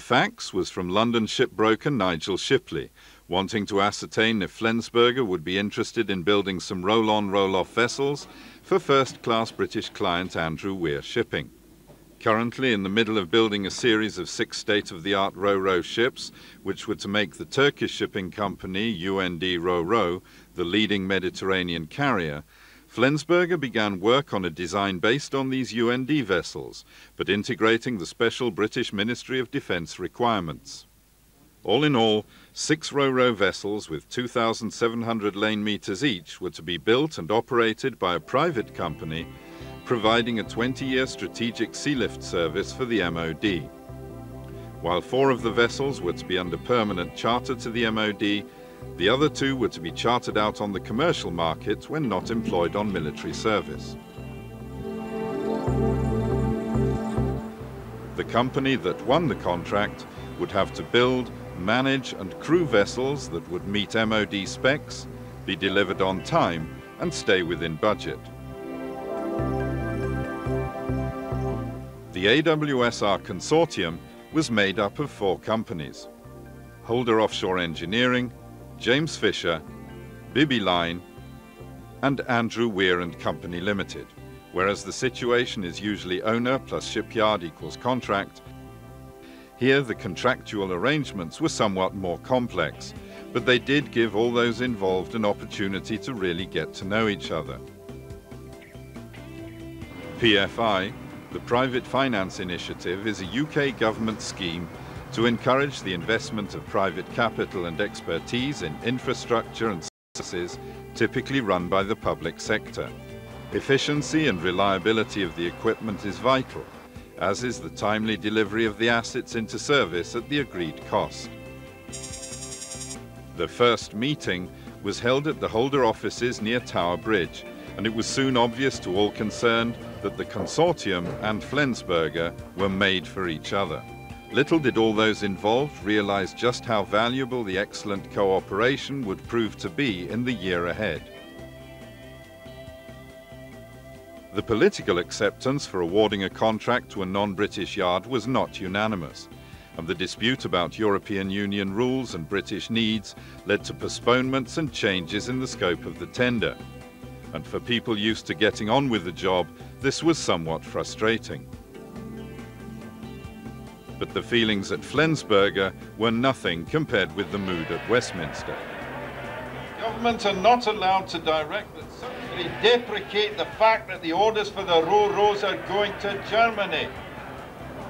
fax was from London shipbroker Nigel Shipley, wanting to ascertain if FLENSBURGER would be interested in building some roll-on, roll-off vessels for first-class British client Andrew Weir Shipping. Currently in the middle of building a series of 6 state-of-the-art RORO ships, which were to make the Turkish shipping company RORO the leading Mediterranean carrier, FLENSBURGER began work on a design based on these UND vessels, but integrating the special British Ministry of Defence requirements. All in all, 6 RORO vessels with 2,700 lane meters each were to be built and operated by a private company, providing a 20-year strategic sealift service for the MOD. While 4 of the vessels were to be under permanent charter to the MOD, the other 2 were to be chartered out on the commercial market when not employed on military service. The company that won the contract would have to build, manage and crew vessels that would meet MOD specs, be delivered on time and stay within budget. The AWSR consortium was made up of 4 companies: Houlder Offshore Engineering, James Fisher, Bibby Line and Andrew Weir and Company Limited. Whereas the situation is usually owner plus shipyard equals contract, here the contractual arrangements were somewhat more complex, but they did give all those involved an opportunity to really get to know each other. PFI, the Private Finance Initiative, is a UK government scheme to encourage the investment of private capital and expertise in infrastructure and services typically run by the public sector. Efficiency and reliability of the equipment is vital, as is the timely delivery of the assets into service at the agreed cost. The first meeting was held at the Houlder offices near Tower Bridge, and it was soon obvious to all concerned that the consortium and FLENSBURGER were made for each other. Little did all those involved realize just how valuable the excellent cooperation would prove to be in the year ahead. The political acceptance for awarding a contract to a non-British yard was not unanimous, and the dispute about European Union rules and British needs led to postponements and changes in the scope of the tender. And for people used to getting on with the job, this was somewhat frustrating. But the feelings at FLENSBURGER were nothing compared with the mood at Westminster. Governments are not allowed to directly deprecate the fact that the orders for the ROROs are going to Germany.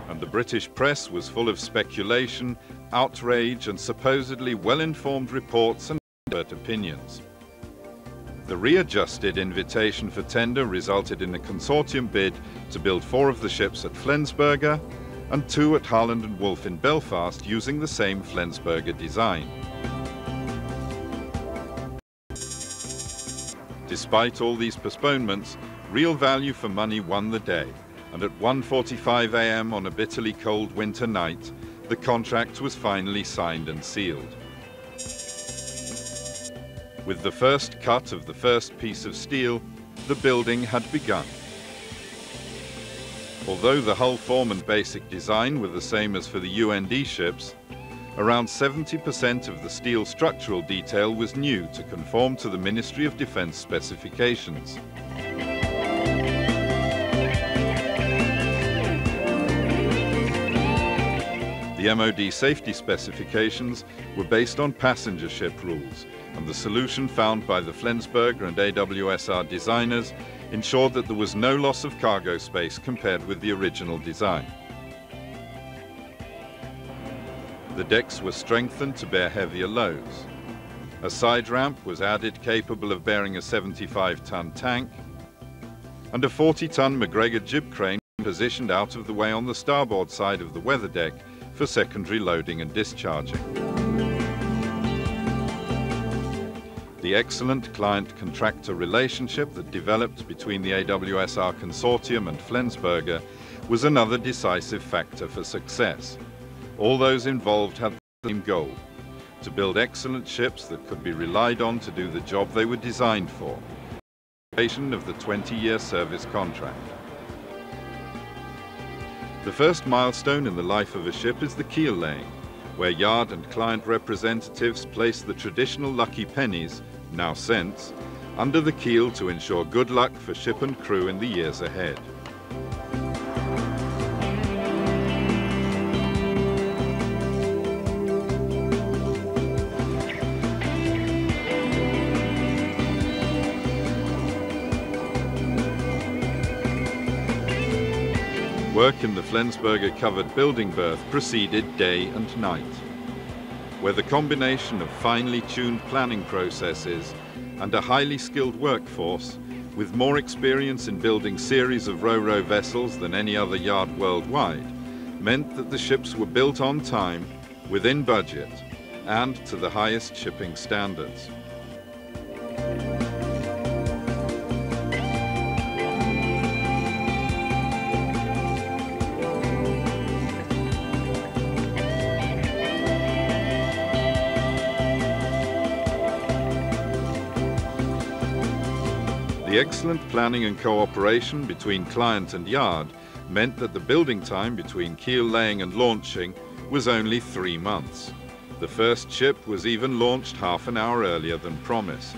And the British press was full of speculation, outrage and supposedly well-informed reports and expert opinions. The readjusted invitation for tender resulted in a consortium bid to build 4 of the ships at FLENSBURGER and 2 at Harland & Wolff in Belfast using the same FLENSBURGER design. Despite all these postponements, real value for money won the day, and at 1:45 a.m. on a bitterly cold winter night, the contract was finally signed and sealed. With the first cut of the first piece of steel, the building had begun. Although the hull form and basic design were the same as for the UND ships, around 70% of the steel structural detail was new to conform to the Ministry of Defence specifications. The MOD safety specifications were based on passenger ship rules, and the solution found by the FLENSBURGER and AWSR designers ensured that there was no loss of cargo space compared with the original design. The decks were strengthened to bear heavier loads. A side ramp was added capable of bearing a 75-ton tank, and a 40-ton MacGregor jib crane positioned out of the way on the starboard side of the weather deck for secondary loading and discharging. The excellent client-contractor relationship that developed between the AWSR consortium and FLENSBURGER was another decisive factor for success. All those involved had the same goal: to build excellent ships that could be relied on to do the job they were designed for, the creation of the 20-year service contract. The first milestone in the life of a ship is the keel laying, where yard and client representatives place the traditional lucky pennies, now cents, under the keel to ensure good luck for ship and crew in the years ahead. Work in the FLENSBURGER covered building berth proceeded day and night, where the combination of finely tuned planning processes and a highly skilled workforce, with more experience in building series of RORO vessels than any other yard worldwide, meant that the ships were built on time, within budget, and to the highest shipping standards. The excellent planning and cooperation between client and yard meant that the building time between keel laying and launching was only 3 months. The first ship was even launched half an hour earlier than promised.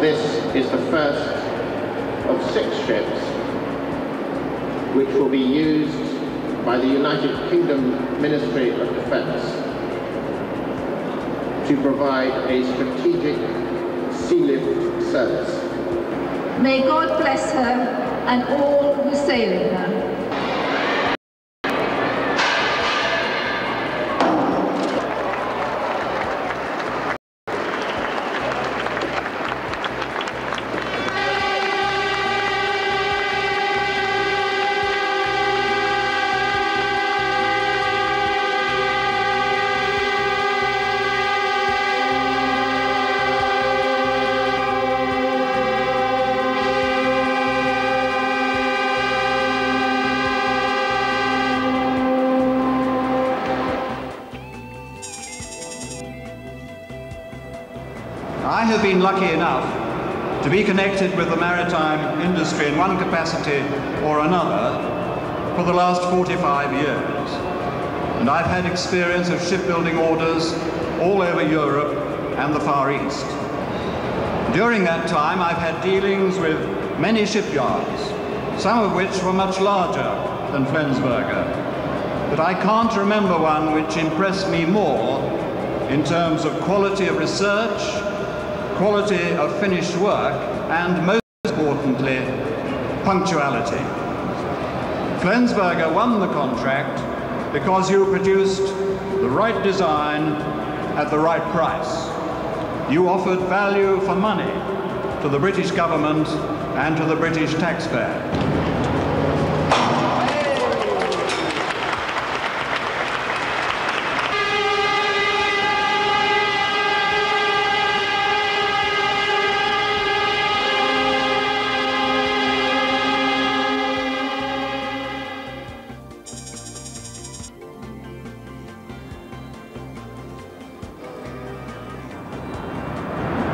This is the first of 6 ships which will be used by the United Kingdom Ministry of Defence to provide a strategic sea lift service. May God bless her and all who sail in her. I have been lucky enough to be connected with the maritime industry in one capacity or another for the last 45 years. And I've had experience of shipbuilding orders all over Europe and the Far East. During that time, I've had dealings with many shipyards, some of which were much larger than FLENSBURGER. But I can't remember one which impressed me more in terms of quality of research, quality of finished work, and most importantly, punctuality. FLENSBURGER won the contract because you produced the right design at the right price. You offered value for money to the British government and to the British taxpayer.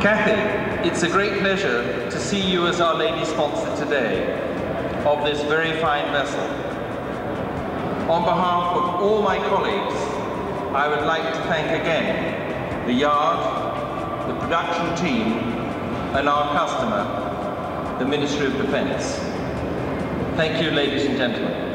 Kathy, it's a great pleasure to see you as our lady sponsor today of this very fine vessel. On behalf of all my colleagues, I would like to thank again the yard, the production team, and our customer, the Ministry of Defence. Thank you, ladies and gentlemen.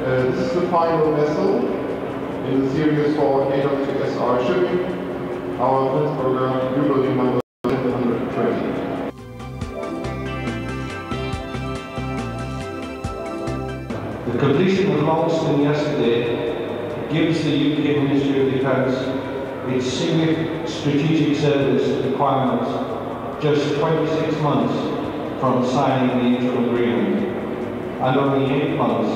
This is the final vessel in the series for AWSR shipping, our FLENSBURGER U-building number 720. The completion of Longstone yesterday gives the UK Ministry of Defence its significant strategic service requirements just 26 months from signing the interim agreement, and only 8 months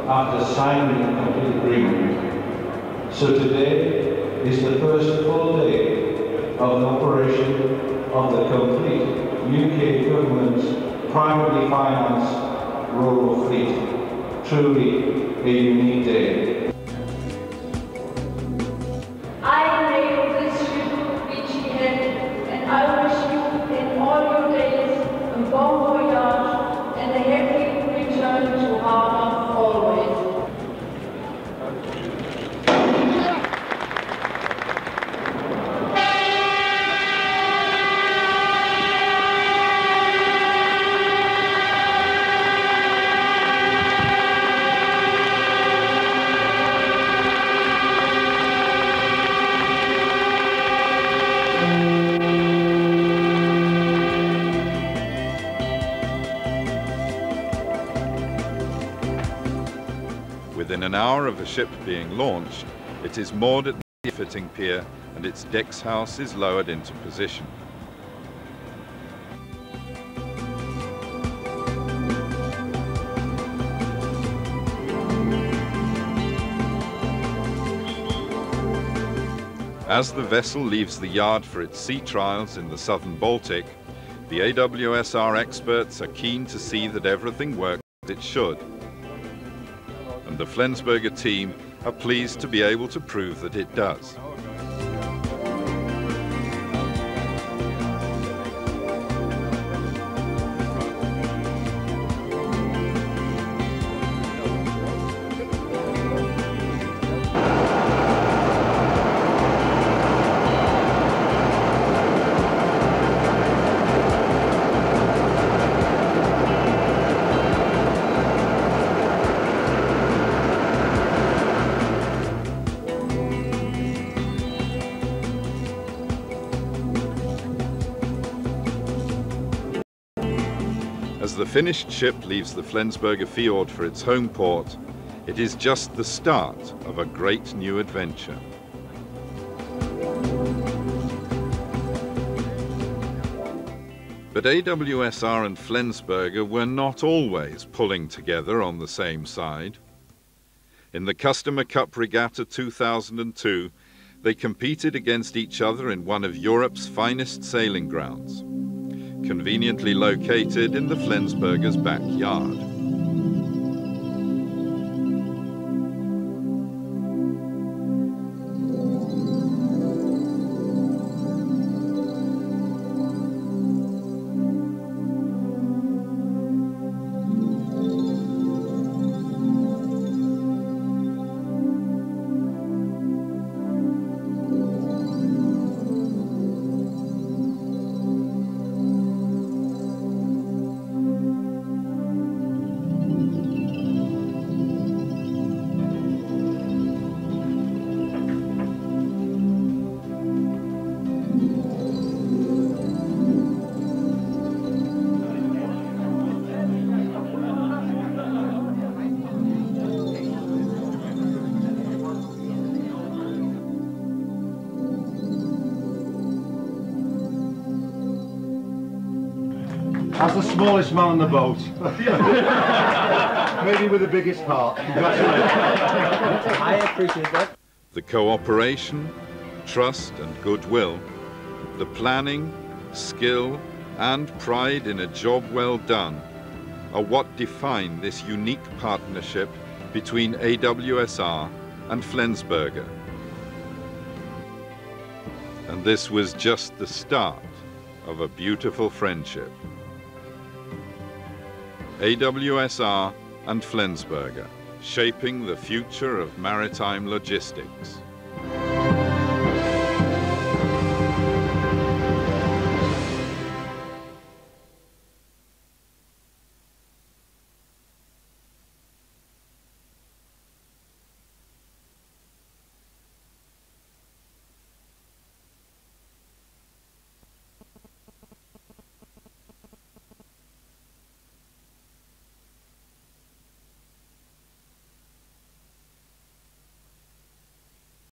after signing the complete agreement. So today is the first full day of the operation of the complete UK government's privately financed RORO fleet. Truly a unique day. I named this ship Beachy Head, and I wish you in all your days a bon voyage and a happy return to harbour always. Within an hour of the ship being launched, it is moored at the fitting pier and its decks house is lowered into position. As the vessel leaves the yard for its sea trials in the southern Baltic, the AWSR experts are keen to see that everything works as it should. And the FLENSBURGER team are pleased to be able to prove that it does. As the finished ship leaves the FLENSBURGER fjord for its home port, it is just the start of a great new adventure. But AWSR and FLENSBURGER were not always pulling together on the same side. In the Customer Cup Regatta 2002, they competed against each other in one of Europe's finest sailing grounds, conveniently located in the FLENSBURGER's backyard. As the smallest man on the boat. Maybe with the biggest heart. Congratulations. I appreciate that. The cooperation, trust and goodwill, the planning, skill and pride in a job well done are what define this unique partnership between AWSR and FLENSBURGER. And this was just the start of a beautiful friendship. AWSR and FLENSBURGER, shaping the future of maritime logistics.